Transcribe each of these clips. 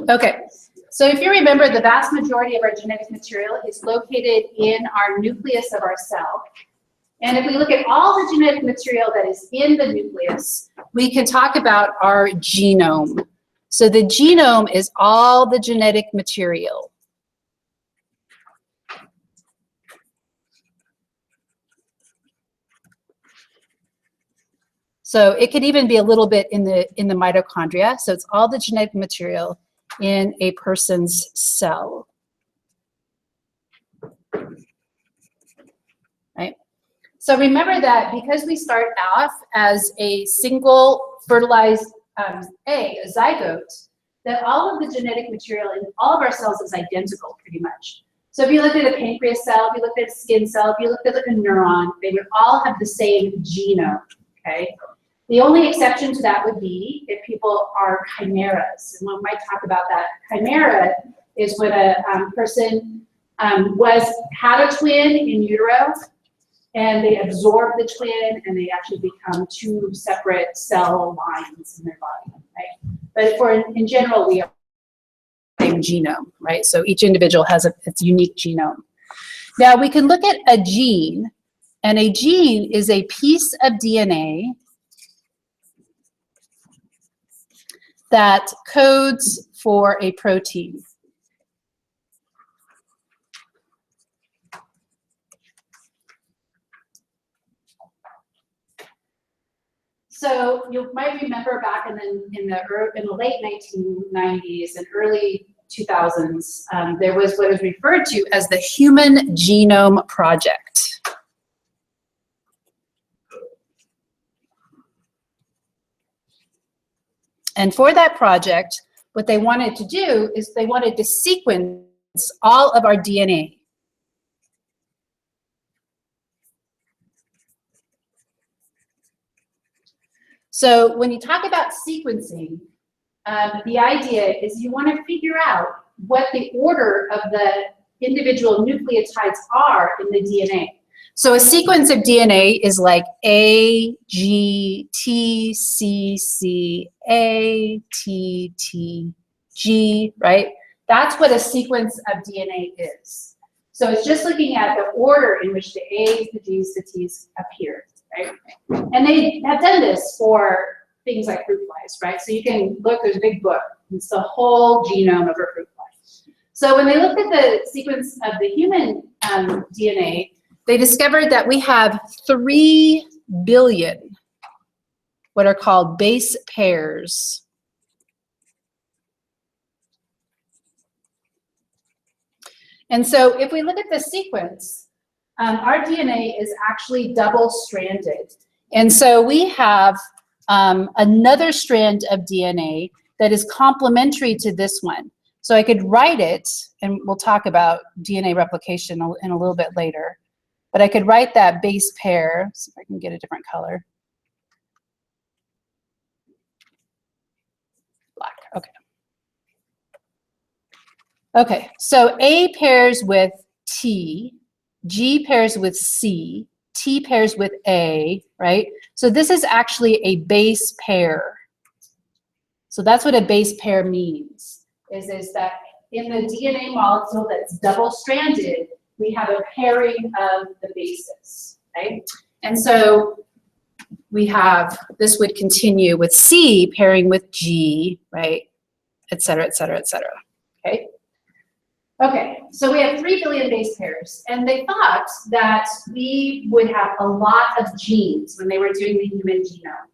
Okay, so if you remember, the vast majority of our genetic material is located in our nucleus of our cell. And if we look at all the genetic material that is in the nucleus, we can talk about our genome. So the genome is all the genetic material. So it could even be a little bit in the mitochondria. So it's all the genetic material in a person's cell. Right? So remember that because we start off as a single fertilized egg, a zygote, that all of the genetic material in all of our cells is identical pretty much. So if you looked at a pancreas cell, if you looked at a skin cell, if you looked at a neuron, they would all have the same genome, okay? The only exception to that would be if people are chimeras, and we might talk about that. Chimera is when a person had a twin in utero, and they absorb the twin, and they actually become two separate cell lines in their body, right? But in general, we have the same genome, right? So each individual has its unique genome. Now we can look at a gene, and a gene is a piece of DNA that codes for a protein. So you might remember back in the late 1990s and early 2000s, there was what is referred to as the Human Genome Project. And for that project, what they wanted to do is they wanted to sequence all of our DNA. So when you talk about sequencing, the idea is you want to figure out what the order of the individual nucleotides are in the DNA. So a sequence of DNA is like A, G, T, C, C, A, T, T, G, right? That's what a sequence of DNA is. So it's just looking at the order in which the A's, the G's, the T's appear, right? And they have done this for things like fruit flies, right? So you can look, there's a big book. It's the whole genome of a fruit fly. So when they looked at the sequence of the human DNA, they discovered that we have 3 billion what are called base pairs. And so if we look at the sequence, our DNA is actually double-stranded. And so we have another strand of DNA that is complementary to this one. So I could write it, and we'll talk about DNA replication in a little bit later. But I could write that base pair, see if I can get a different color. Black, okay. Okay, so A pairs with T, G pairs with C, T pairs with A, right? So this is actually a base pair. So that's what a base pair means, is that in the DNA molecule that's double-stranded, we have a pairing of the bases, right? And so we have, this would continue with C pairing with G, right? Et cetera, et cetera, et cetera, okay? Okay, so we have 3 billion base pairs, and they thought that we would have a lot of genes when they were doing the human genome,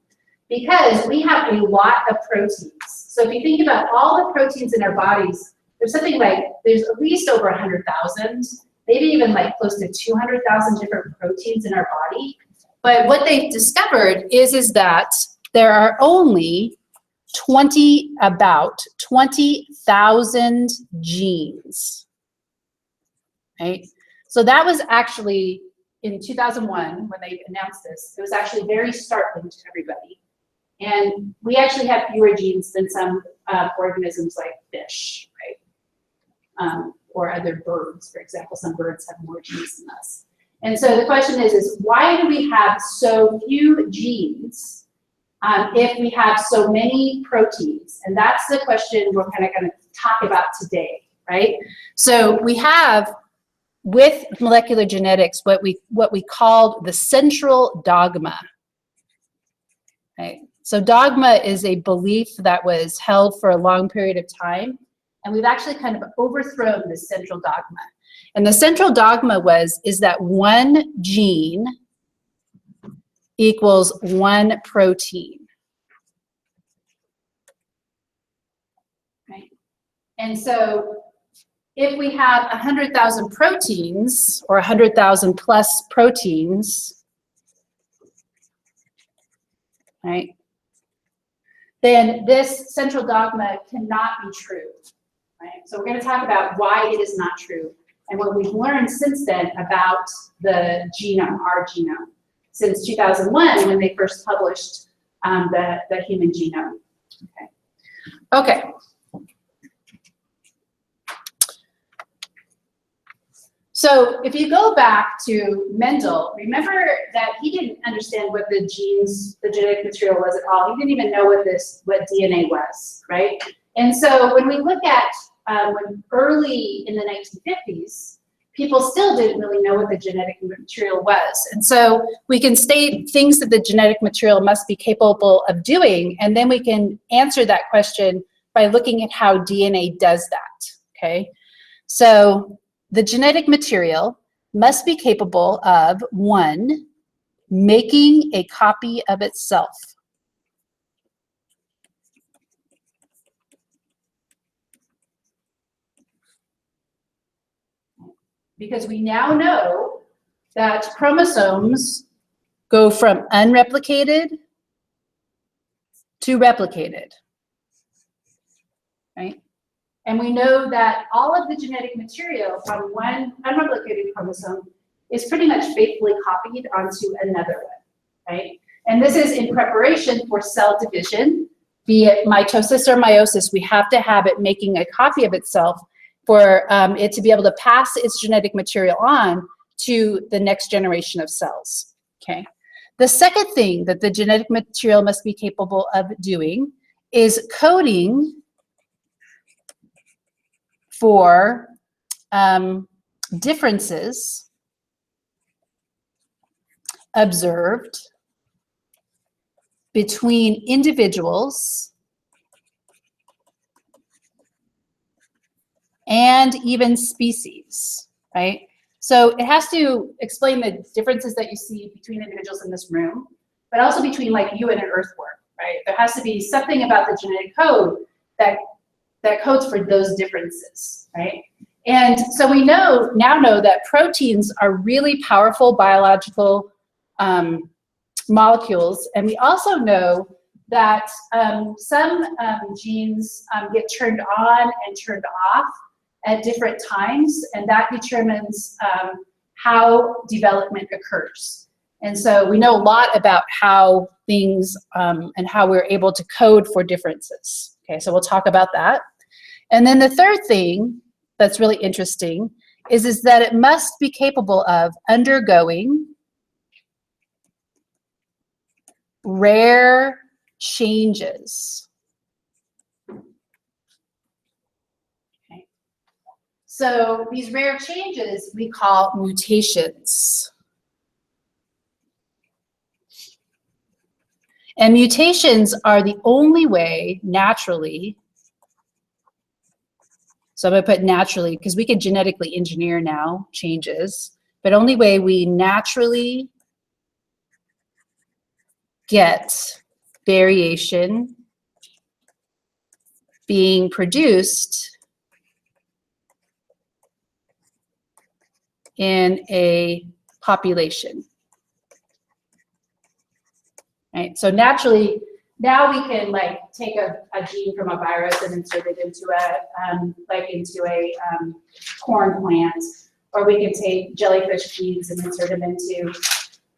because we have a lot of proteins. So if you think about all the proteins in our bodies, there's something like, there's at least over 100,000, maybe even like close to 200,000 different proteins in our body. But what they've discovered is that there are only about 20,000 genes, right? So that was actually in 2001 when they announced this. It was actually very startling to everybody. And we actually have fewer genes than some organisms like fish, right? Or other birds, for example. Some birds have more genes than us. And so the question is why do we have so few genes if we have so many proteins? And that's the question we're kind of going to talk about today, right? So we have, with molecular genetics, what we called the central dogma, right? So dogma is a belief that was held for a long period of time, and we've actually kind of overthrown the central dogma. And the central dogma is that one gene equals one protein. Right? And so if we have 100,000 proteins, or 100,000 plus proteins, right, then this central dogma cannot be true. Right? So we're going to talk about why it is not true and what we've learned since then about the genome, our genome, since 2001 when they first published the human genome. Okay. So if you go back to Mendel, remember that he didn't understand what the genes, the genetic material was at all. He didn't even know what DNA was, right? And so when we look at when early in the 1950s, people still didn't really know what the genetic material was. And so we can state things that the genetic material must be capable of doing, and then we can answer that question by looking at how DNA does that, okay? So the genetic material must be capable of, 1, making a copy of itself. Because we now know that chromosomes go from unreplicated to replicated, right? And we know that all of the genetic material from one unreplicated chromosome is pretty much faithfully copied onto another one, right? And this is in preparation for cell division, be it mitosis or meiosis. We have to have it making a copy of itself for it to be able to pass its genetic material on to the next generation of cells, okay? The second thing that the genetic material must be capable of doing is coding for differences observed between individuals and even species, right? So it has to explain the differences that you see between individuals in this room, but also between like you and an earthworm, right? There has to be something about the genetic code that codes for those differences, right? And so we now know that proteins are really powerful biological molecules, and we also know that some genes get turned on and turned off at different times, and that determines how development occurs. And so we know a lot about how things and how we're able to code for differences. Okay, so we'll talk about that. And then the third thing that's really interesting is that it must be capable of undergoing rare changes. Okay. So these rare changes we call mutations. And mutations are the only way naturally, so I'm going to put naturally because we could genetically engineer now changes, but only way we naturally get variation being produced in a population. Right? So naturally, now we can like take a gene from a virus and insert it into a corn plant, or we can take jellyfish genes and insert them into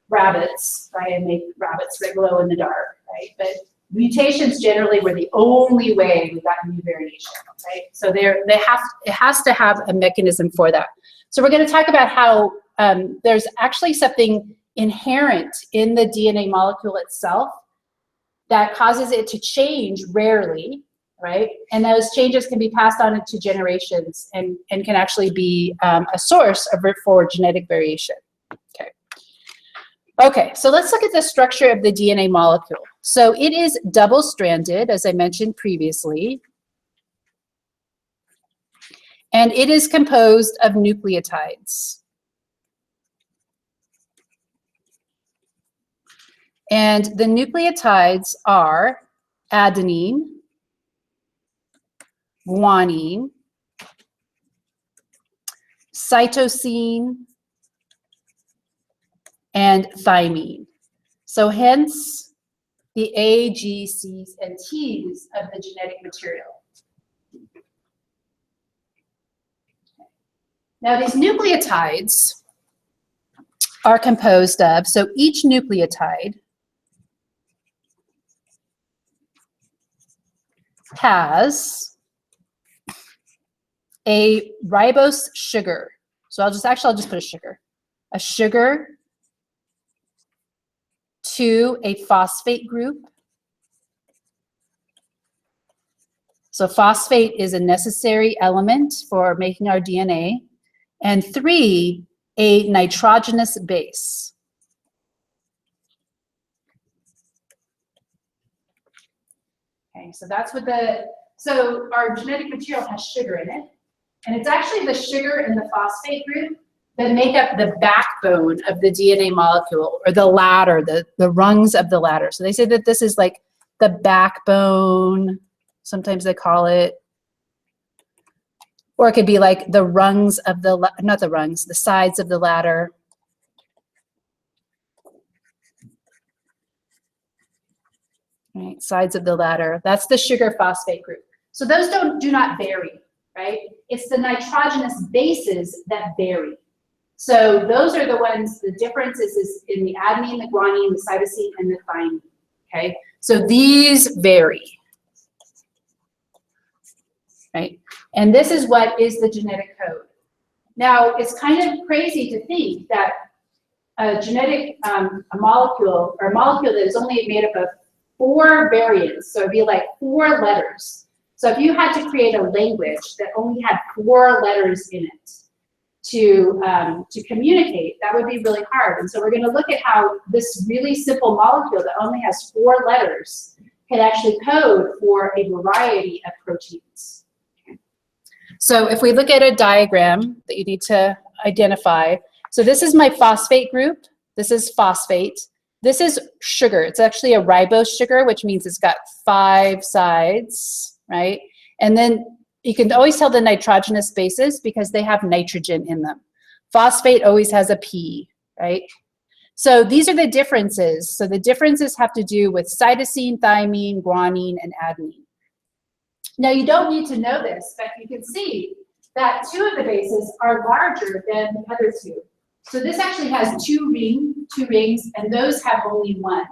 rabbits, right, and make rabbits glow in the dark, right? But mutations generally were the only way we got new variation, right? So it has to have a mechanism for that. So we're going to talk about how there's actually something inherent in the DNA molecule itself that causes it to change rarely, right? And those changes can be passed on into generations and can actually be a source for genetic variation. Okay. Okay, so let's look at the structure of the DNA molecule. So it is double-stranded, as I mentioned previously, and it is composed of nucleotides. And the nucleotides are adenine, guanine, cytosine, and thymine. So hence the A, G, C's, and T's of the genetic material. Now these nucleotides are composed of, so each nucleotide has a ribose sugar. So I'll just put a sugar to a phosphate group. So phosphate is a necessary element for making our DNA. And 3, a nitrogenous base. Okay, so that's what so our genetic material has sugar in it. And it's actually the sugar and the phosphate group that make up the backbone of the DNA molecule, or the ladder, the rungs of the ladder. So they say that this is like the backbone, sometimes they call it, or it could be like the rungs of the sides of the ladder. Right, sides of the ladder. That's the sugar phosphate group. So those do not vary, right? It's the nitrogenous bases that vary. So those are the ones, the difference is in the adenine, the guanine, the cytosine, and the thymine, okay? So these vary, right? And this is what is the genetic code. Now, it's kind of crazy to think that a molecule that is only made up of 4 variants, so it'd be like 4 letters. So if you had to create a language that only had 4 letters in it to communicate, that would be really hard. And so we're going to look at how this really simple molecule that only has 4 letters can actually code for a variety of proteins. So if we look at a diagram that you need to identify, so this is my phosphate group. This is phosphate. This is sugar. It's actually a ribose sugar, which means it's got 5 sides, right? And then you can always tell the nitrogenous bases because they have nitrogen in them. Phosphate always has a P, right? So these are the differences. So the differences have to do with cytosine, thymine, guanine, and adenine. Now you don't need to know this, but you can see that 2 of the bases are larger than the other 2. So this actually has 2 rings, and those have only 1.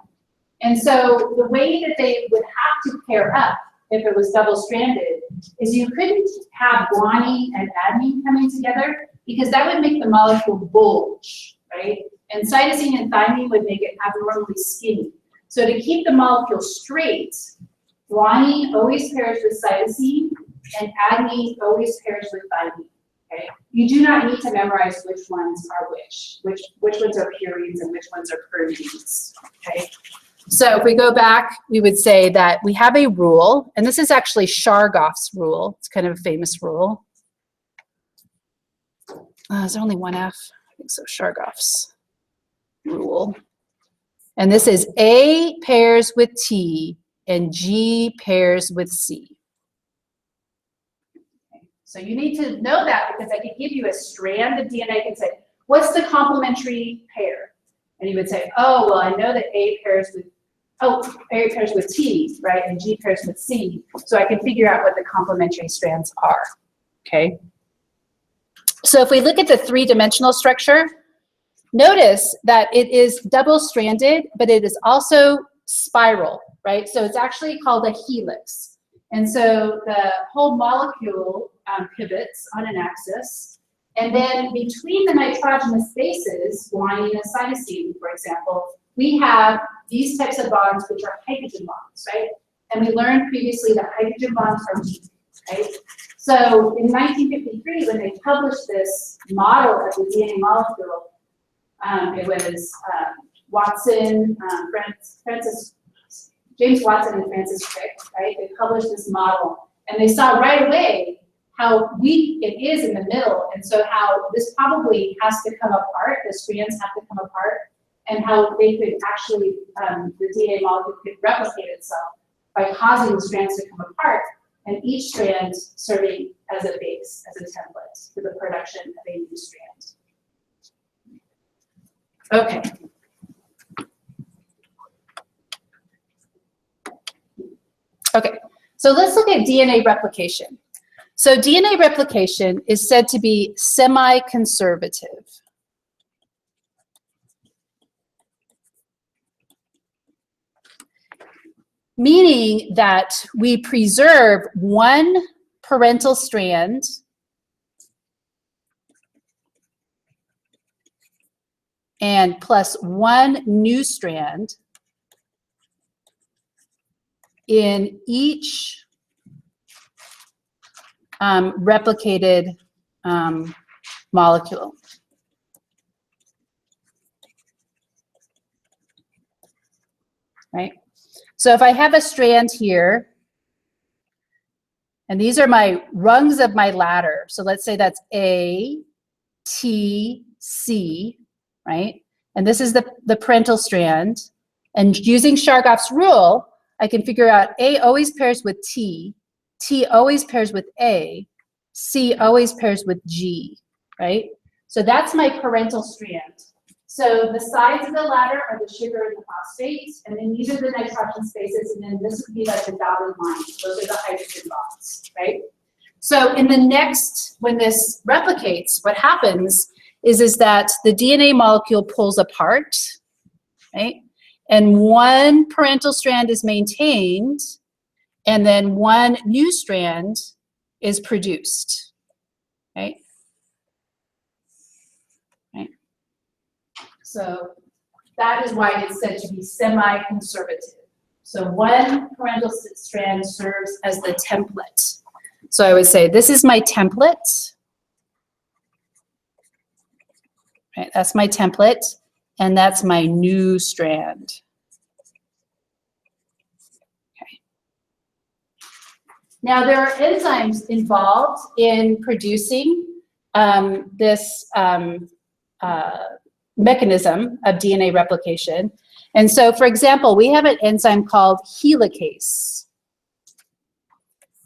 And so the way that they would have to pair up if it was double-stranded is you couldn't have guanine and adenine coming together because that would make the molecule bulge, right? And cytosine and thymine would make it abnormally skinny. So to keep the molecule straight, guanine always pairs with cytosine, and adenine always pairs with thymine. Okay? You do not need to memorize which ones are which ones are purines and which ones are pyrimidines. Okay? So if we go back, we would say that we have a rule, and this is actually Chargaff's rule. It's kind of a famous rule. Is there only one F? I think so, Chargaff's rule. And this is A pairs with T and G pairs with C. Okay. So you need to know that because I could give you a strand of DNA and say, what's the complementary pair? And you would say, oh, well, I know that A pairs with T, right, and G pairs with C, so I can figure out what the complementary strands are, okay? So if we look at the 3-dimensional structure, notice that it is double-stranded, but it is also spiral, right? So it's actually called a helix. And so the whole molecule pivots on an axis, and then between the nitrogenous bases, guanine and cytosine, for example, we have these types of bonds, which are hydrogen bonds, right? And we learned previously that hydrogen bonds are weak, right? So in 1953, when they published this model of the DNA molecule, it was Watson, James Watson and Francis Crick, right? They published this model, and they saw right away how weak it is in the middle, and so how this probably has to come apart, the strands have to come apart, and how they could actually, the DNA molecule could replicate itself by causing the strands to come apart, and each strand serving as a base, as a template for the production of a new strand. Okay. Okay, so let's look at DNA replication. So DNA replication is said to be semi-conservative. Meaning that we preserve one parental strand and plus one new strand in each replicated molecule. Right? So if I have a strand here, and these are my rungs of my ladder. So let's say that's A, T, C, right? And this is the parental strand. And using Chargaff's rule, I can figure out A always pairs with T always pairs with A, C always pairs with G, right? So that's my parental strand. So the sides of the ladder are the sugar and the phosphate, and then these are the nitrogen spaces, and then this would be like the dotted line. Those are the hydrogen bonds, right? So in the next, when this replicates, what happens is that the DNA molecule pulls apart, right? And one parental strand is maintained, and then one new strand is produced, right? Right. So that is why it's said to be semi-conservative. So one parental strand serves as the template. So I would say this is my template. Right, that's my template, and that's my new strand. Okay. Now there are enzymes involved in producing this mechanism of DNA replication. And so, for example, we have an enzyme called helicase.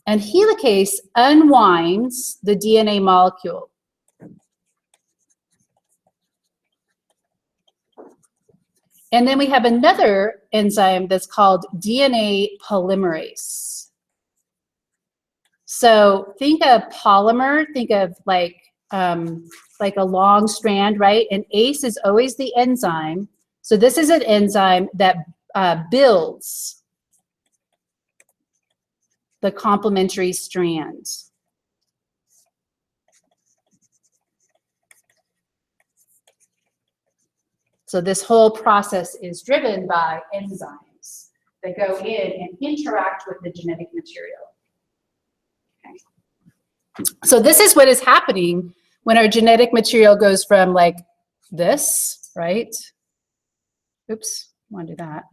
And helicase unwinds the DNA molecule. And then we have another enzyme that's called DNA polymerase. So think of polymer, think of like a long strand, right? And ACE is always the enzyme. So this is an enzyme that builds the complementary strands. So this whole process is driven by enzymes that go in and interact with the genetic material. Okay. So this is what is happening when our genetic material goes from like this, right? Oops, I want to do that.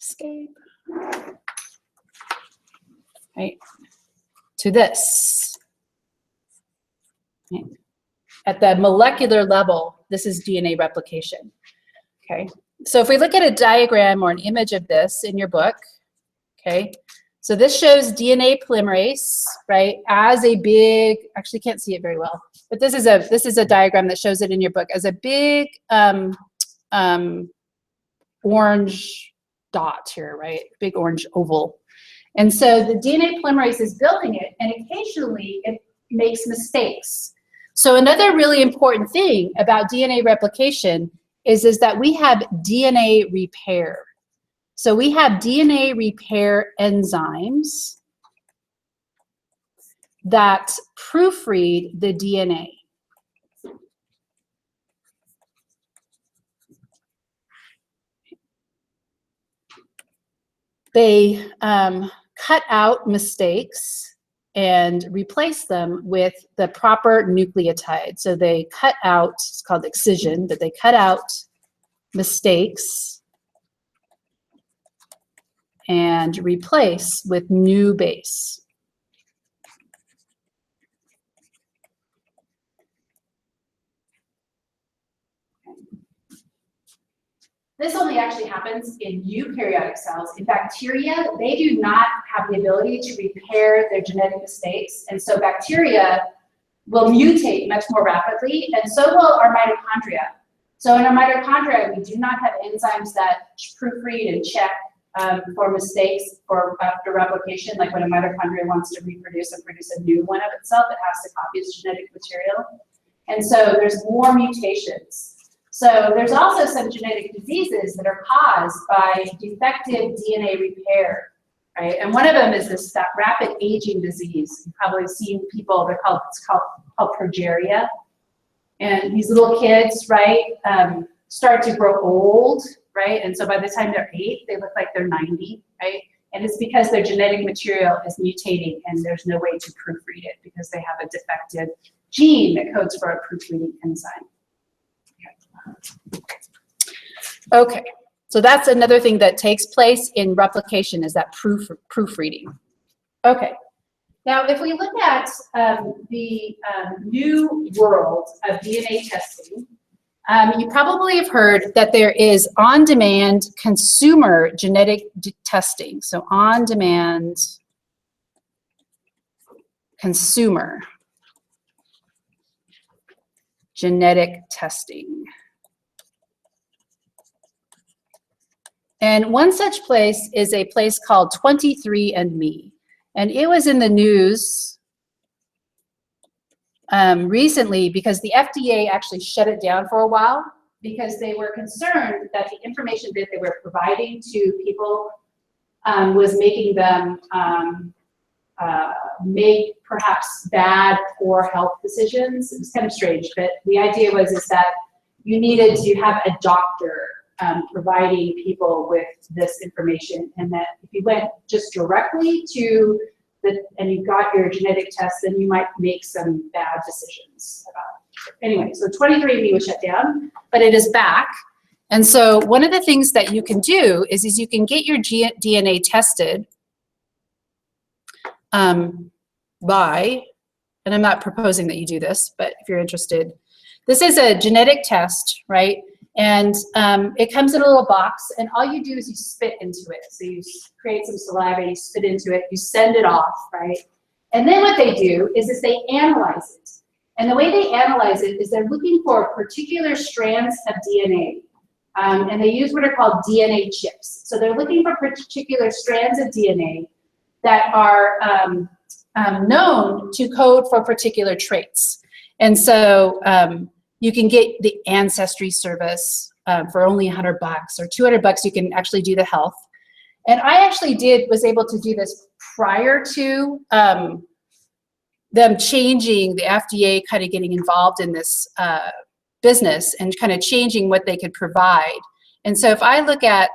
Escape. Right? To this. Right. At the molecular level, this is DNA replication. Okay. So if we look at a diagram or an image of this in your book, okay, so this shows DNA polymerase, right, as a big, actually can't see it very well, but this is a diagram that shows it in your book as a big orange dot here, right, big orange oval. And so the DNA polymerase is building it, and occasionally it makes mistakes. So another really important thing about DNA replication is that we have DNA repair. So we have DNA repair enzymes that proofread the DNA. they cut out mistakes and replace them with the proper nucleotide. So they cut out, it's called excision, but they cut out mistakes and replace with new base. This only actually happens in eukaryotic cells. In bacteria, they do not have the ability to repair their genetic mistakes. And so bacteria will mutate much more rapidly, and so will our mitochondria. So in our mitochondria, we do not have enzymes that proofread and check for mistakes for after replication. Like when a mitochondria wants to reproduce and produce a new one of itself, it has to copy its genetic material. And so there's more mutations. So there's also some genetic diseases that are caused by defective DNA repair, right? And one of them is that rapid aging disease. You've probably seen people, it's called progeria. And these little kids, right, start to grow old, right? And so by the time they're 8, they look like they're 90, right? And it's because their genetic material is mutating and there's no way to proofread it because they have a defective gene that codes for a proofreading enzyme. Okay, so that's another thing that takes place in replication is that proofreading. Okay, now if we look at the new world of DNA testing, you probably have heard that there is on-demand consumer genetic testing. So on-demand consumer genetic testing. And one such place is a place called 23andMe. And it was in the news recently because the FDA actually shut it down for a while because they were concerned that the information that they were providing to people was making them make perhaps bad, poor health decisions. It was kind of strange, but the idea was that you needed to have a doctor providing people with this information, and that if you went just directly to and you got your genetic test, then you might make some bad decisions about it. Anyway, so 23andMe was shut down, but it is back. And so one of the things that you can do is you can get your DNA tested by, and I'm not proposing that you do this, but if you're interested, this is a genetic test, right? And it comes in a little box, and all you do is you spit into it. So you create some saliva, you spit into it, you send it off, right? And then what they do is they analyze it. And the way they analyze it is they're looking for particular strands of DNA. And they use what are called DNA chips. So they're looking for particular strands of DNA that are known to code for particular traits. And so you can get the Ancestry service for only $100 or $200. You can actually do the health. And I actually was able to do this prior to them changing, the FDA kind of getting involved in this business and kind of changing what they could provide. And so if I look at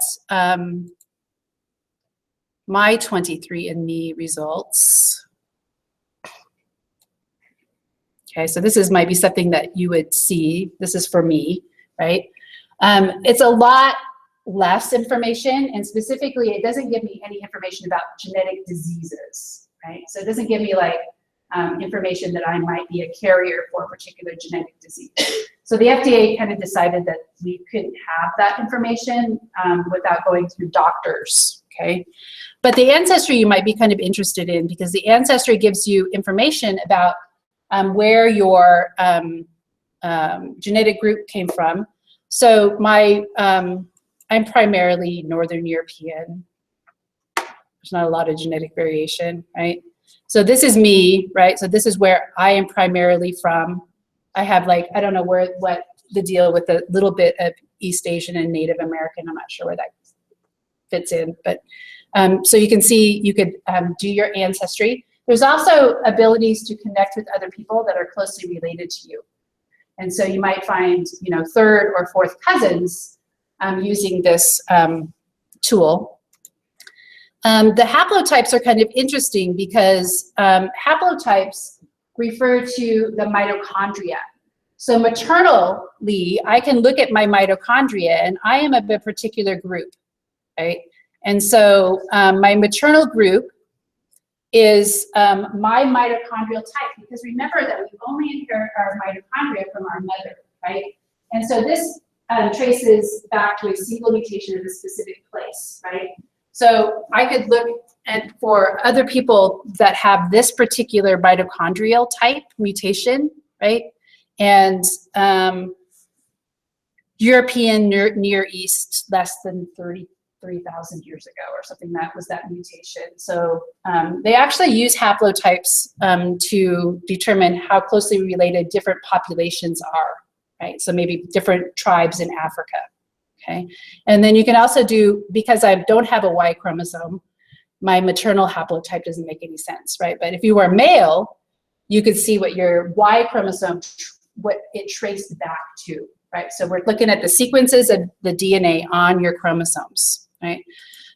my 23andMe results, okay, so this might be something that you would see. This is for me, right? It's a lot less information, and specifically, it doesn't give me any information about genetic diseases, right? So it doesn't give me like information that I might be a carrier for a particular genetic disease. So the FDA kind of decided that we couldn't have that information without going through doctors, okay? But the Ancestry you might be kind of interested in, because the Ancestry gives you information about where your genetic group came from. So I'm primarily Northern European. There's not a lot of genetic variation, right? So this is me, right? So this is where I am primarily from. I have like, I don't know what the deal with a little bit of East Asian and Native American. I'm not sure where that fits in, but so you can see, you could do your Ancestry. There's also abilities to connect with other people that are closely related to you. And so you might find, third or fourth cousins using this tool. The haplotypes are kind of interesting because haplotypes refer to the mitochondria. So maternally, I can look at my mitochondria and I am of a particular group, right? And so my maternal group is my mitochondrial type, because remember that we only inherit our mitochondria from our mother, right? And so this traces back to a single mutation in a specific place, right? So I could look at for other people that have this particular mitochondrial type mutation, right? And European Near East, less than 33,000 years ago or something, that was that mutation. So they actually use haplotypes to determine how closely related different populations are, right? So maybe different tribes in Africa, okay? And then you can also do, because I don't have a Y chromosome, my maternal haplotype doesn't make any sense, right? But if you were male, you could see what your Y chromosome, what it traced back to, right? So we're looking at the sequences of the DNA on your chromosomes, right?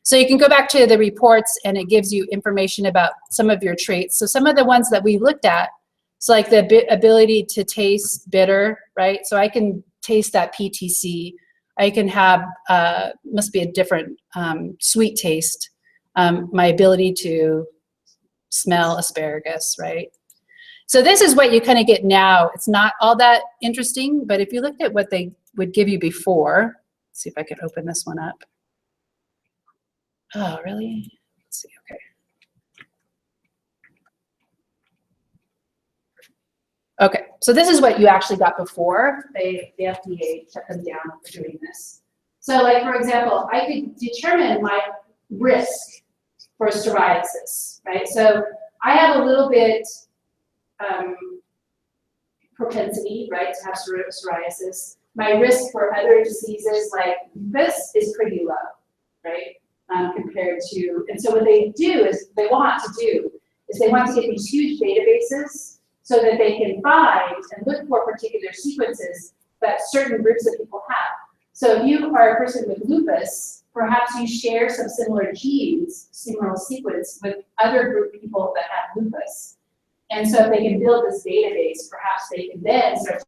So you can go back to the reports and it gives you information about some of your traits. So some of the ones that we looked at, it's like the ability to taste bitter, right? So I can taste that PTC. I can have, must be a different sweet taste. My ability to smell asparagus, right? So this is what you kind of get now. It's not all that interesting, but if you looked at what they would give you before, let's see if I can open this one up. Oh, really? Let's see, okay. Okay, so this is what you actually got before. The FDA shut them down for doing this. So like, for example, I could determine my risk for psoriasis, right? So I have a little bit propensity, right, to have psoriasis. My risk for other diseases like lupus is pretty low, right, compared to, and so what they do is, they want to get these huge databases so that they can find and look for particular sequences that certain groups of people have. So if you are a person with lupus, perhaps you share some similar genes, similar sequence with other group of people that have lupus. And so if they can build this database, perhaps they can then start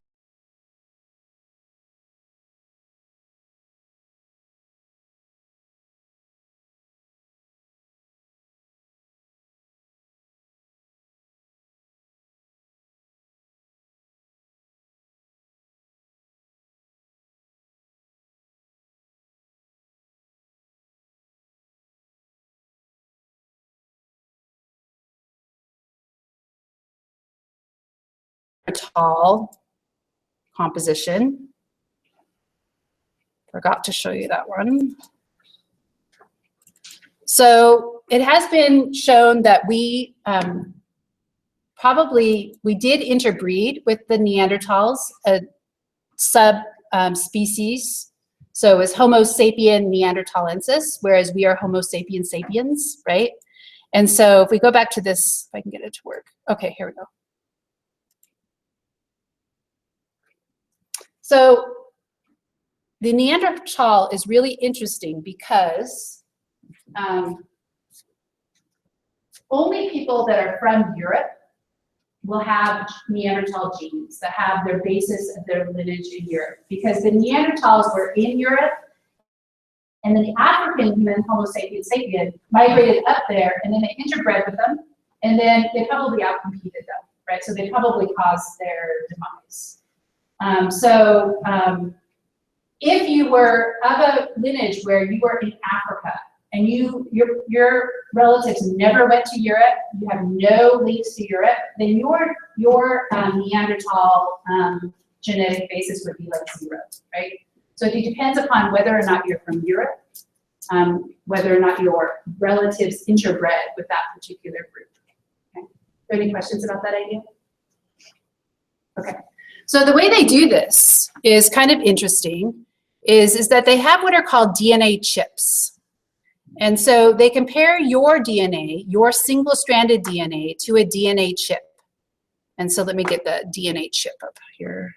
tall composition. Forgot to show you that one. So it has been shown that we did interbreed with the Neanderthals, a species. So it was Homo sapien neanderthalensis, whereas we are Homo sapien sapiens, right? And so if we go back to this, if I can get it to work. Okay, here we go. So the Neanderthal is really interesting because only people that are from Europe will have Neanderthal genes that have their basis of their lineage in Europe, because the Neanderthals were in Europe, and then the African human, Homo sapiens sapien, migrated up there, and then they interbred with them, and then they probably outcompeted them, right? So they probably caused their demise. If you were of a lineage where you were in Africa, and your relatives never went to Europe, you have no links to Europe, then your Neanderthal genetic basis would be like 0, right? So it depends upon whether or not you're from Europe, whether or not your relatives interbred with that particular group. Okay. Are there any questions about that idea? Okay. So the way they do this is kind of interesting, is that they have what are called DNA chips. And so they compare your DNA, your single-stranded DNA, to a DNA chip. And so let me get the DNA chip up here.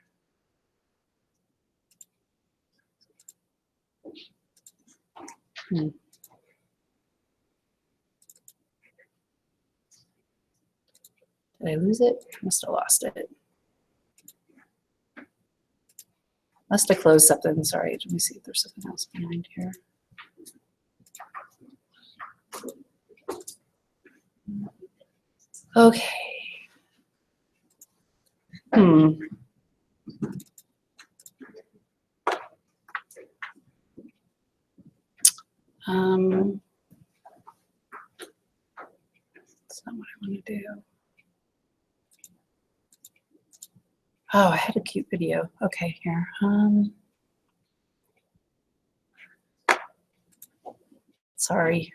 Did I lose it? Must have lost it. Must have closed something. Sorry. Let me see if there's something else behind here. Okay. That's not what I want to do. Oh, I had a cute video. Okay, here. Sorry.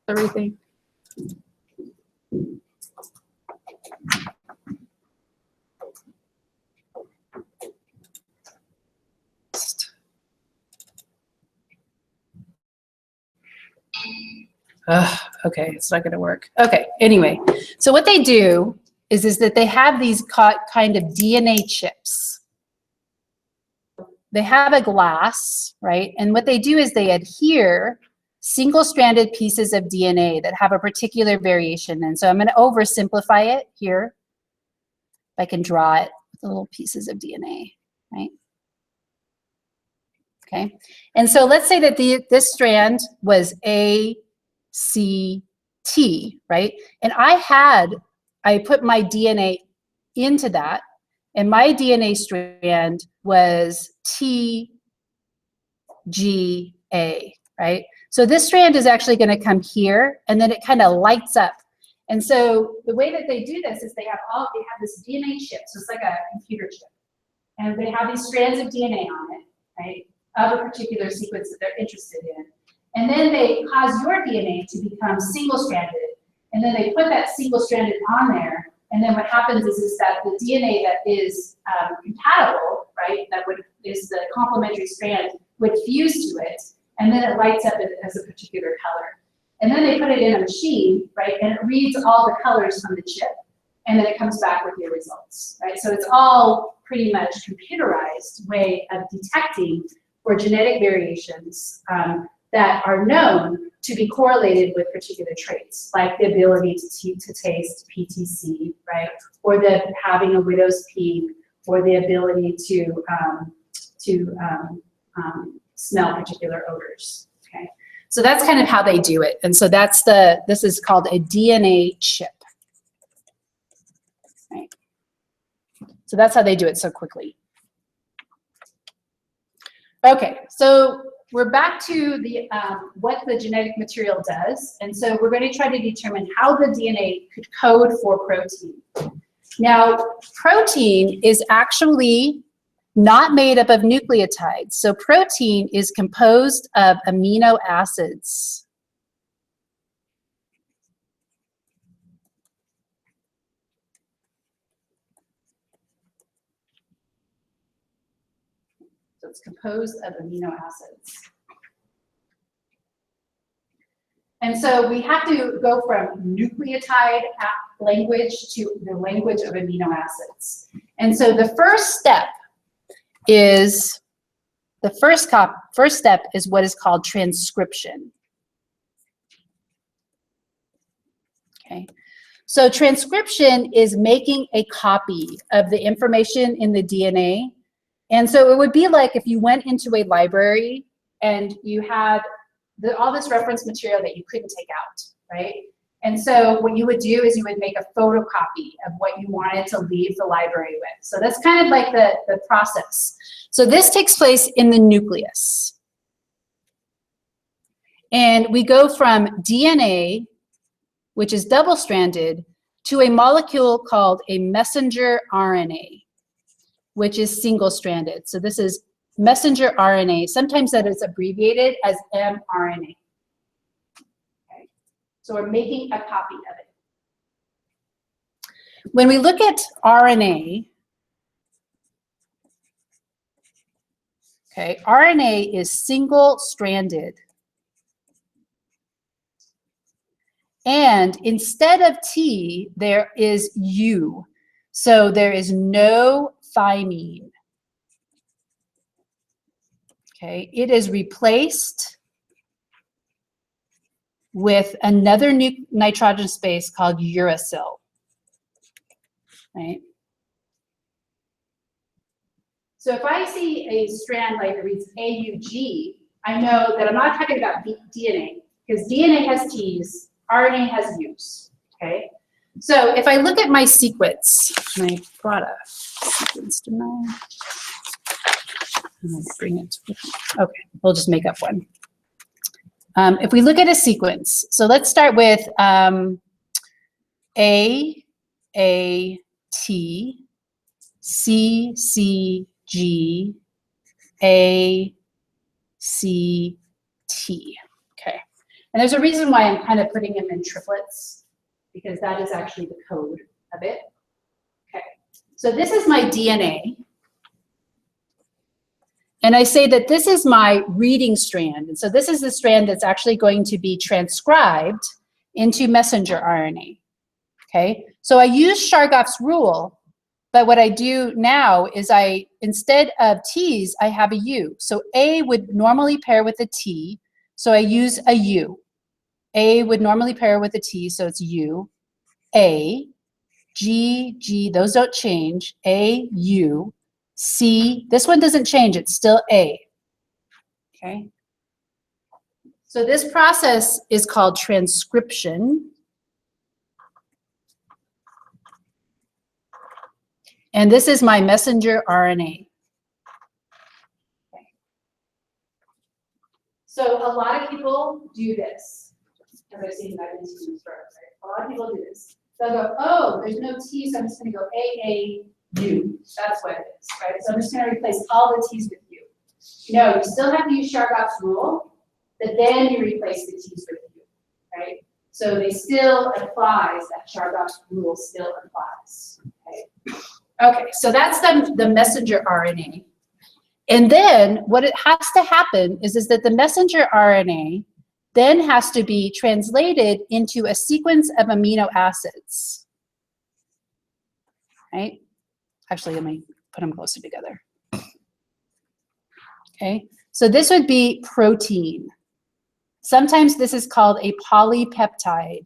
Everything. Okay, it's not going to work. Okay, anyway, so what they do is that they have these kind of DNA chips. They have a glass, right? And what they do is they adhere single-stranded pieces of DNA that have a particular variation. And so I'm going to oversimplify it here. If I can draw it with the little pieces of DNA, right? Okay, and so let's say that this strand was A, C, T, right? And I put my DNA into that, and my DNA strand was T, G, A, right? So this strand is actually going to come here, and then it kind of lights up. And so the way that they do this is they have this DNA chip, so it's like a computer chip, and they have these strands of DNA on it, right, of a particular sequence that they're interested in. And then they cause your DNA to become single-stranded, and then they put that single-stranded on there, and then what happens is that the DNA that is compatible, right, is the complementary strand, would fuse to it, and then it lights up as a particular color. And then they put it in a machine, right, and it reads all the colors from the chip, and then it comes back with your results, right? So it's all pretty much computerized way of detecting for genetic variations that are known to be correlated with particular traits, like the ability to taste PTC, right, or the having a widow's peak, or the ability to smell particular odors. Okay, so that's kind of how they do it, and so this is called a DNA chip. Right. So that's how they do it so quickly. Okay, so we're back to the what the genetic material does, and so we're going to try to determine how the DNA could code for protein. Now, protein is actually not made up of nucleotides. So protein is composed of amino acids. So it's composed of amino acids. And so we have to go from nucleotide language to the language of amino acids. And so the first step is what is called transcription. Okay, so transcription is making a copy of the information in the DNA. And so it would be like if you went into a library and you had all this reference material that you couldn't take out, right? And so what you would do is you would make a photocopy of what you wanted to leave the library with. So that's kind of like the process. So this takes place in the nucleus. And we go from DNA, which is double-stranded, to a molecule called a messenger RNA, which is single-stranded. So this is messenger RNA. Sometimes that is abbreviated as mRNA. Okay. So we're making a copy of it. When we look at RNA, okay, RNA is single-stranded. And instead of T, there is U. So there is no thymine. Okay, it is replaced with another nitrogen base called uracil. right? So if I see a strand like it reads AUG, I know that I'm not talking about DNA, because DNA has T's, RNA has U's, okay? So if I look at my sequence, and I brought a sequence to mine. I'll bring it. Okay, we'll just make up one. If we look at a sequence, so let's start with A, T, C, C, G, A, C, T. Okay. And there's a reason why I'm kind of putting them in triplets, because that is actually the code of it. Okay. So this is my DNA. And I say that this is my reading strand. And so this is the strand that's actually going to be transcribed into messenger RNA. Okay. So I use Chargaff's rule. But what I do now is instead of T's, I have a U. So A would normally pair with a T, so I use a U. A would normally pair with a T, so it's U. A, G, G, those don't change. A, U, C, this one doesn't change, it's still A. Okay. So this process is called transcription. And this is my messenger RNA. Okay. So a lot of people do this. As I've seen that in students, right? A lot of people do this. They'll go, oh, there's no T, so I'm just going to go AAU. That's what it is, right? So I'm just going to replace all the T's with U. No, you still have to use Chargaff's rule, but then you replace the T's with U, right? So they still applies, that Chargaff's rule still applies, okay? Okay, so that's the messenger RNA. And then what it has to happen is that the messenger RNA then has to be translated into a sequence of amino acids, right? Actually, let me put them closer together. Okay, so this would be protein. Sometimes this is called a polypeptide,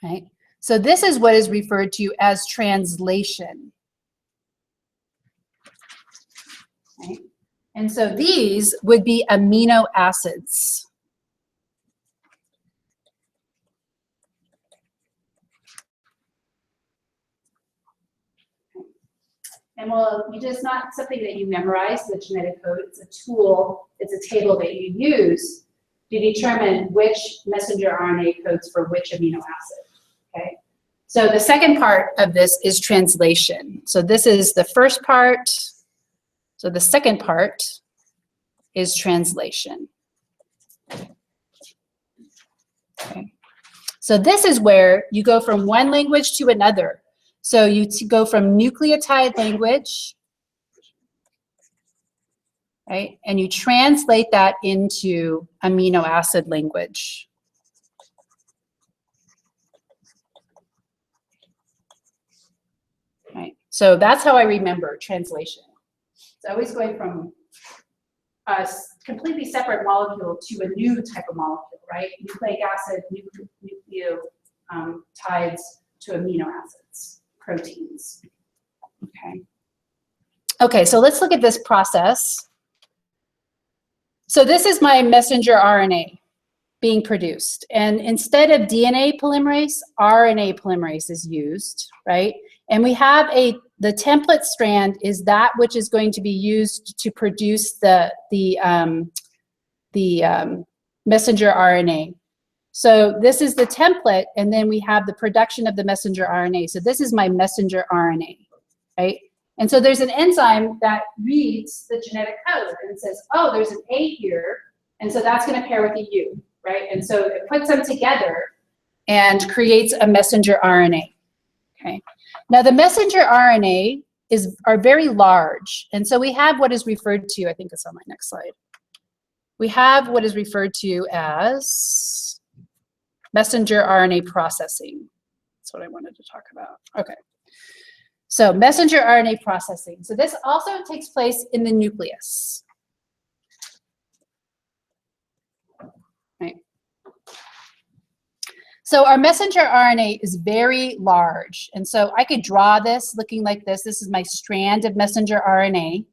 right? So this is what is referred to as translation. Right? And so these would be amino acids. And well, you just not something that you memorize, the genetic code. It's a tool, it's a table that you use to determine which messenger RNA codes for which amino acid. Okay. So the second part of this is translation. So this is the first part. So the second part is translation. Okay. So this is where you go from one language to another. So you go from nucleotide language, right? And you translate that into amino acid language. Right. So that's how I remember translation. It's always going from a completely separate molecule to a new type of molecule, right? Nucleic acid, nucleotides to amino acids, proteins. Okay. Okay, so let's look at this process. So this is my messenger RNA being produced. And instead of DNA polymerase, RNA polymerase is used, right? And we have the template strand is that which is going to be used to produce the messenger RNA. So this is the template, and then we have the production of the messenger RNA. So this is my messenger RNA, right? And so there's an enzyme that reads the genetic code and says, oh, there's an A here, and so that's going to pair with a U, right? And so it puts them together and creates a messenger RNA, okay? Now the messenger RNA are very large, and so we have what is referred to, I think it's on my next slide. We have what is referred to as messenger RNA processing. That's what I wanted to talk about. Okay. So messenger RNA processing. So this also takes place in the nucleus. Right. So our messenger RNA is very large. And so I could draw this looking like this. This is my strand of messenger RNA.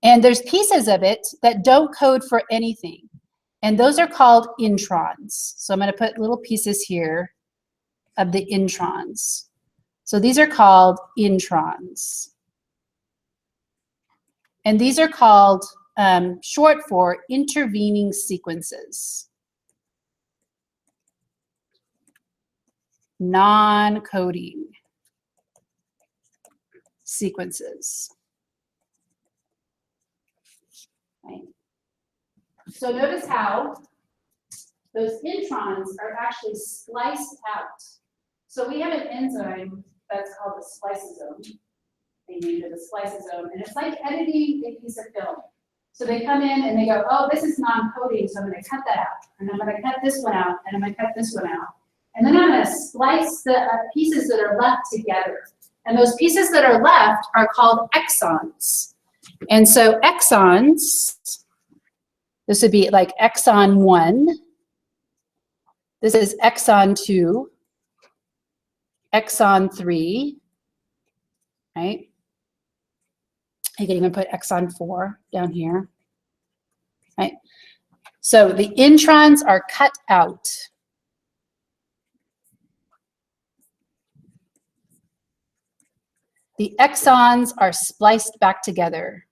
And there's pieces of it that don't code for anything. And those are called introns. So I'm going to put little pieces here of the introns. So these are called introns. And these are called short for intervening sequences. Non-coding sequences. Right. So notice how those introns are actually spliced out. So we have an enzyme that's called the spliceosome. They named it a spliceosome, and it's like editing a piece of film. So they come in and they go, oh, this is non-coding, so I'm going to cut that out, and I'm going to cut this one out, and I'm going to cut this one out. And then I'm going to splice the pieces that are left together. And those pieces that are left are called exons. And so exons, this would be like exon 1. This is exon 2, exon 3, right? You can even put exon 4 down here, right? So the introns are cut out. The exons are spliced back together.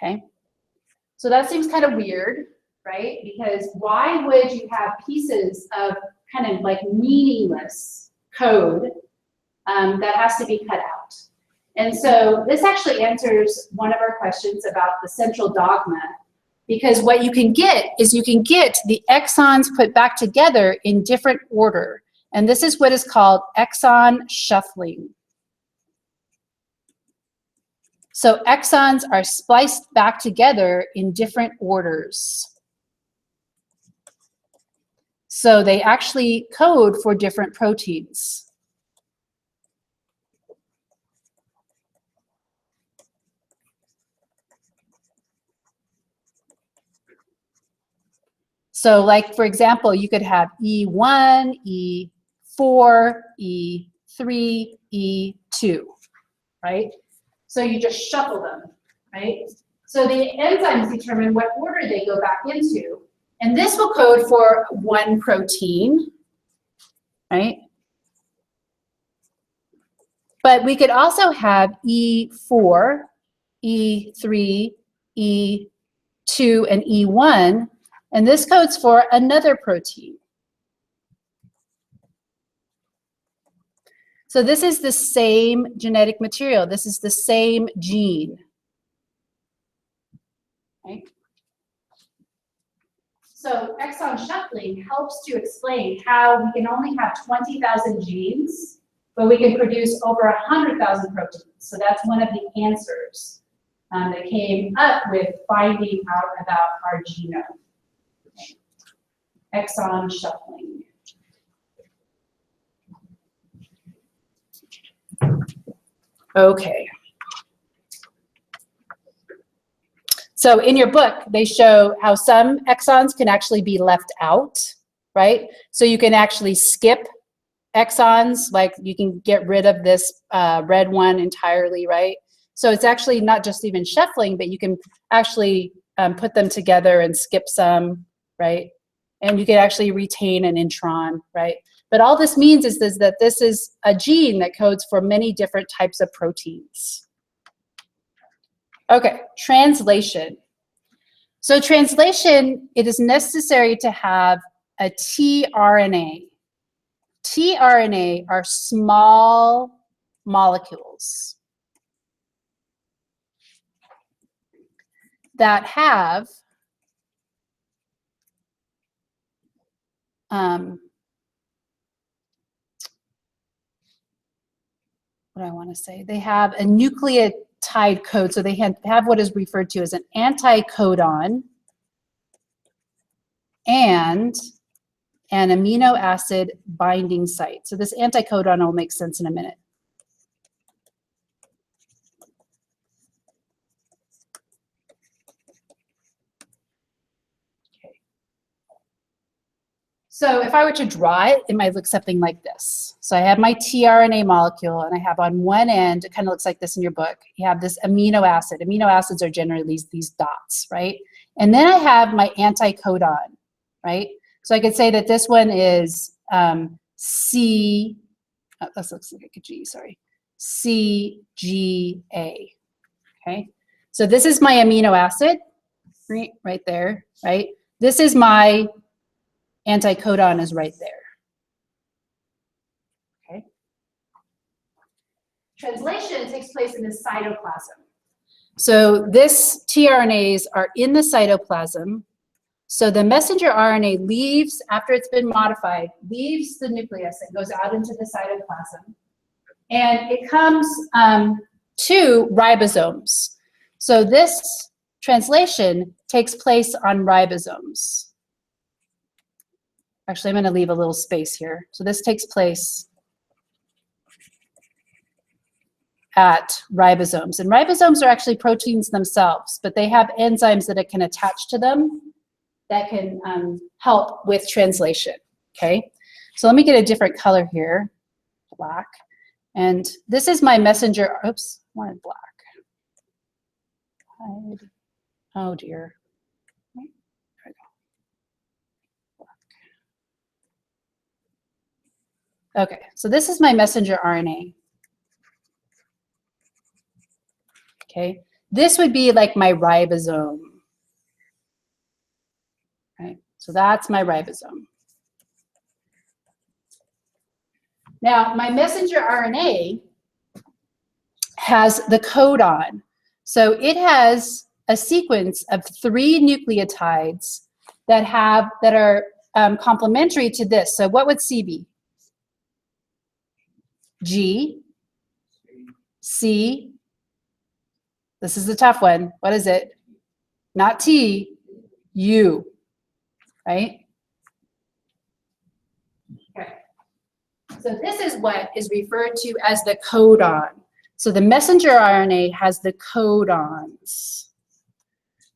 Okay, so that seems kind of weird, right? Because why would you have pieces of kind of like meaningless code that has to be cut out? And so this actually answers one of our questions about the central dogma, because what you can get is you can get the exons put back together in different order. And this is what is called exon shuffling. So exons are spliced back together in different orders. So they actually code for different proteins. So like, for example, you could have E1, E4, E3, E2, right? So you just shuffle them, right? So the enzymes determine what order they go back into. And this will code for one protein, right? But we could also have E4, E3, E2, and E1, and this codes for another protein. So this is the same genetic material. This is the same gene. Okay. So exon shuffling helps to explain how we can only have 20,000 genes, but we can produce over 100,000 proteins. So that's one of the answers that came up with finding out about our genome. Okay. Exon shuffling. Okay. So in your book, they show how some exons can actually be left out, right? So you can actually skip exons, like you can get rid of this red one entirely, right? So it's actually not just even shuffling, but you can actually put them together and skip some, right? And you can actually retain an intron, right? But all this means is that this is a gene that codes for many different types of proteins. Okay, translation. So translation, it is necessary to have a tRNA. tRNA are small molecules that have what I want to say, they have a nucleotide code, so they have what is referred to as an anticodon and an amino acid binding site. So this anticodon will make sense in a minute. So if I were to draw it, it might look something like this. So I have my tRNA molecule, and I have on one end, it kind of looks like this in your book, you have this amino acid. Amino acids are generally these dots, right? And then I have my anticodon, right? So I could say that this one is C, this looks like a G, sorry, CGA, okay? So this is my amino acid, right there, right? This is my anticodon is right there, okay? Translation takes place in the cytoplasm. So this tRNAs are in the cytoplasm. So the messenger RNA leaves, after it's been modified, leaves the nucleus and goes out into the cytoplasm. And it comes to ribosomes. So this translation takes place on ribosomes. Actually, I'm going to leave a little space here. So this takes place at ribosomes. And ribosomes are actually proteins themselves, but they have enzymes that it can attach to them that can help with translation, okay? So let me get a different color here, black. And this is my messenger, oops, I wanted black. Hide. Oh dear. There we go. Black. Okay, so this is my messenger RNA. Okay, this would be like my ribosome. Right, so that's my ribosome. Now, my messenger RNA has the codon. So it has a sequence of 3 nucleotides that are complementary to this. So what would C be? G, C. This is the tough one. What is it? Not T, U, right? Okay. So this is what is referred to as the codon. So the messenger RNA has the codons.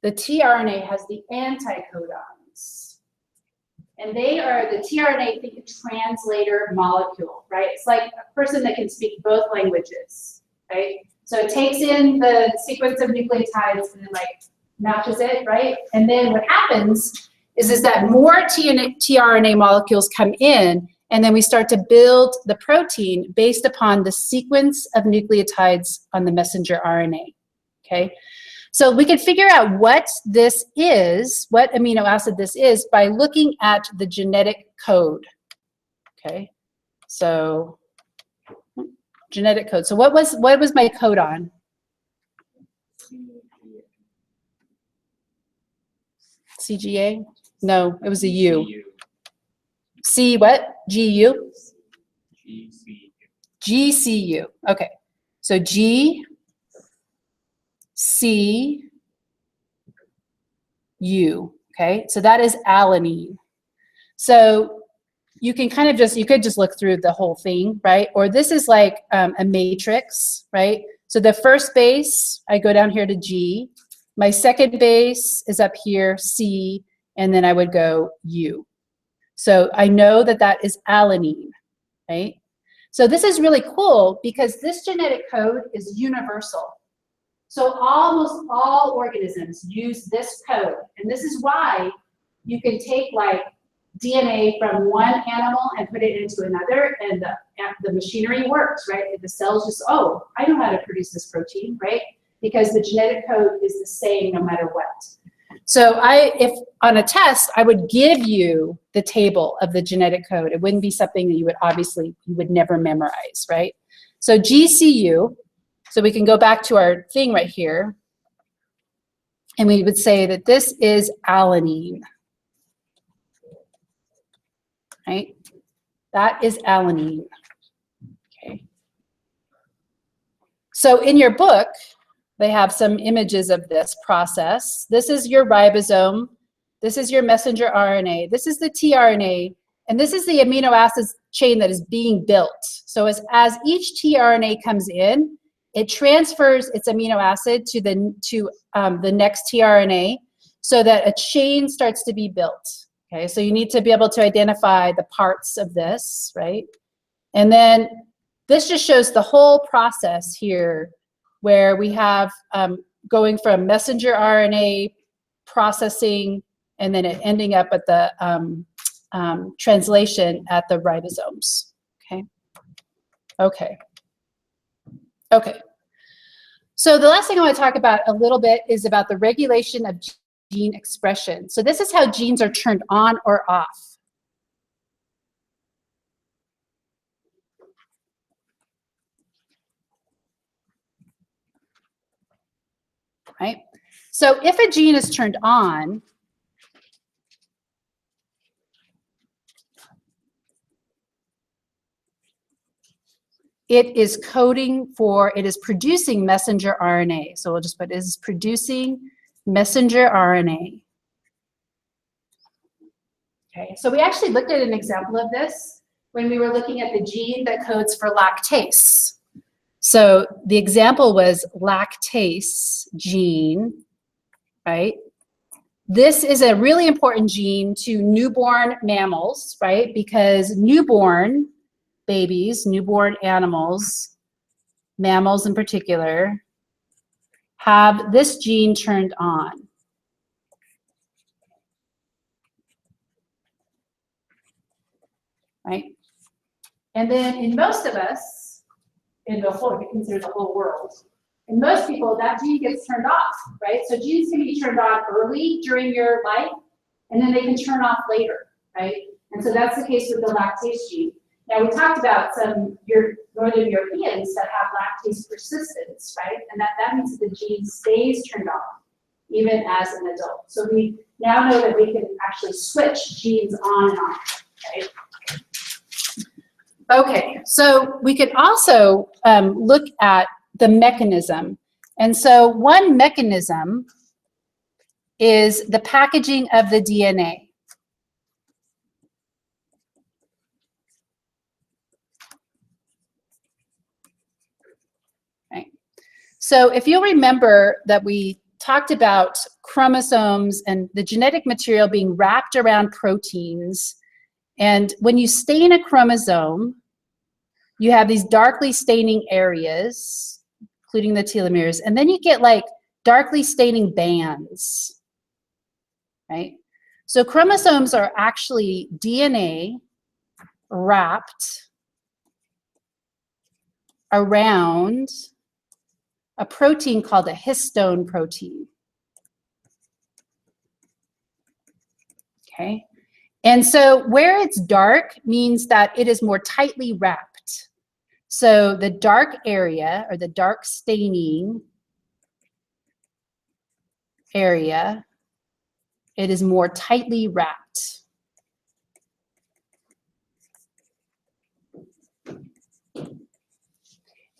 The tRNA has the anticodons. And they are the tRNA, think a translator molecule, right? It's like a person that can speak both languages, right? So it takes in the sequence of nucleotides and then like matches it, right? And then what happens is that more tRNA molecules come in, and then we start to build the protein based upon the sequence of nucleotides on the messenger RNA, okay? So we can figure out what this is, what amino acid this is, by looking at the genetic code, okay? So genetic code. So what was my codon? CGA? No, it was a U. C what? GU? GCU. Okay. So G, C, U. Okay. So that is alanine. So you can kind of you could just look through the whole thing, right? Or this is like a matrix, right? So the first base, I go down here to G. My second base is up here, C, and then I would go U. So I know that that is alanine, right? So this is really cool because this genetic code is universal. So almost all organisms use this code. And this is why you can take like DNA from one animal and put it into another, and the machinery works, right? The cells just, oh, I know how to produce this protein, right? Because the genetic code is the same no matter what. So if on a test, I would give you the table of the genetic code. It wouldn't be something that you would never memorize, right? So GCU, so we can go back to our thing right here, and we would say that this is alanine, right? That is alanine, okay? So in your book, they have some images of this process. This is your ribosome. This is your messenger RNA. This is the tRNA. And this is the amino acids chain that is being built. So as each tRNA comes in, it transfers its amino acid to the next tRNA so that a chain starts to be built, Okay, so you need to be able to identify the parts of this, right? And then this just shows the whole process here where we have going from messenger RNA processing and then it ending up at the translation at the ribosomes, okay? Okay. Okay. So the last thing I want to talk about a little bit is about the regulation of gene expression. So this is how genes are turned on or off. Right? So if a gene is turned on, it is coding for, it is producing messenger RNA. So we'll just put, it is producing messenger RNA. Okay, so we actually looked at an example of this when we were looking at the gene that codes for lactase. So the example was lactase gene, right? This is a really important gene to newborn mammals, right? Because newborn babies, newborn animals, mammals in particular, have this gene turned on. Right? And then in most of us, in the whole, if you consider the whole world, in most people, that gene gets turned off, right? So genes can be turned on early during your life, and then they can turn off later, right? And so that's the case with the lactase gene. Now, we talked about some Northern Europeans that have lactase persistence, right? And that means that the gene stays turned off, even as an adult. So we now know that we can actually switch genes on and off, right? Okay, so we could also look at the mechanism. And so one mechanism is the packaging of the DNA. Right. So if you'll remember that we talked about chromosomes and the genetic material being wrapped around proteins, and when you stain a chromosome, you have these darkly staining areas, including the telomeres, and then you get like darkly staining bands, right? So chromosomes are actually DNA wrapped around a protein called a histone protein. Okay, and so where it's dark means that it is more tightly wrapped. So the dark area, or the dark staining area, it is more tightly wrapped.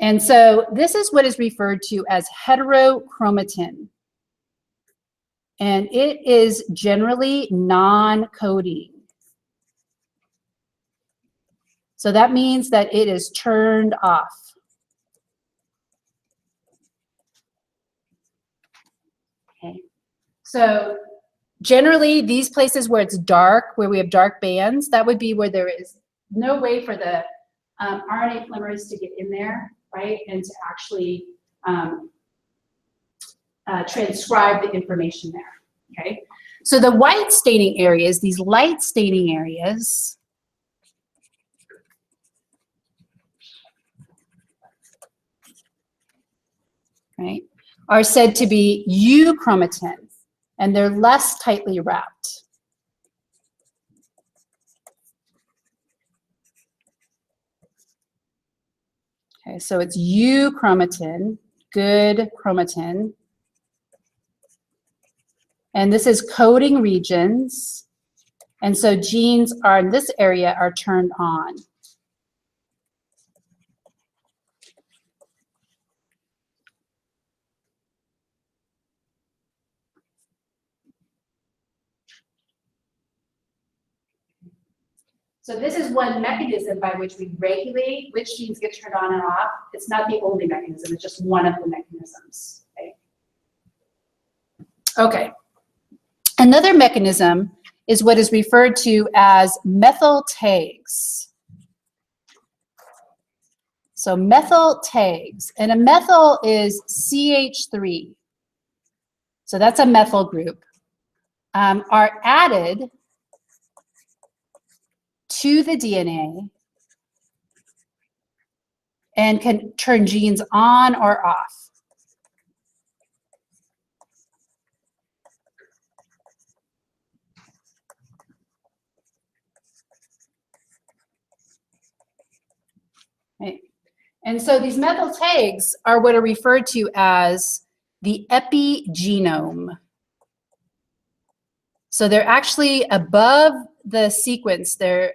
And so this is what is referred to as heterochromatin. And it is generally non-coding. So that means that it is turned off. Okay. So generally, these places where it's dark, where we have dark bands, that would be where there is no way for the RNA polymerase to get in there, right, and to actually transcribe the information there, okay? So the white staining areas, these light staining areas, right, are said to be euchromatin, and they're less tightly wrapped. Okay, so it's euchromatin, good chromatin. And this is coding regions. And so genes are in this area are turned on. So this is one mechanism by which we regulate which genes get turned on and off. It's not the only mechanism, it's just one of the mechanisms. Okay. Okay. Another mechanism is what is referred to as methyl tags. So methyl tags, and a methyl is CH3. So that's a methyl group, are added to the DNA and can turn genes on or off. Right. And so these methyl tags are what are referred to as the epigenome. So they're actually above the sequence. They're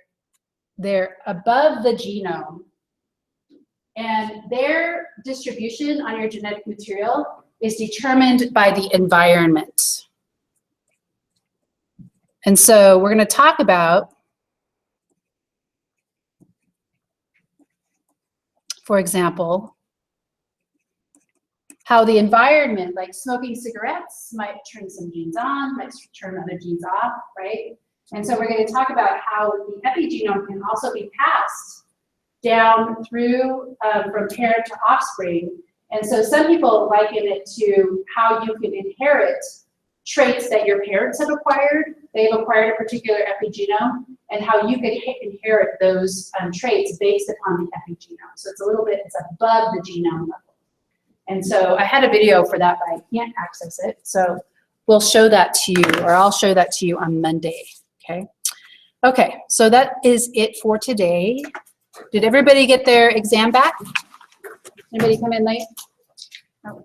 above the genome. And their distribution on your genetic material is determined by the environment. And so we're going to talk about, for example, how the environment, like smoking cigarettes, might turn some genes on, might turn other genes off, right? And so we're going to talk about how the epigenome can also be passed down through from parent to offspring. And so some people liken it to how you can inherit traits that your parents have acquired. They've acquired a particular epigenome, and how you can inherit those traits based upon the epigenome. So it's a little bit, it's above the genome level. And so I had a video for that, but I can't access it. So we'll show that to you, or I'll show that to you on Monday, okay? Okay, so that is it for today. Did everybody get their exam back? Anybody come in late? Oh,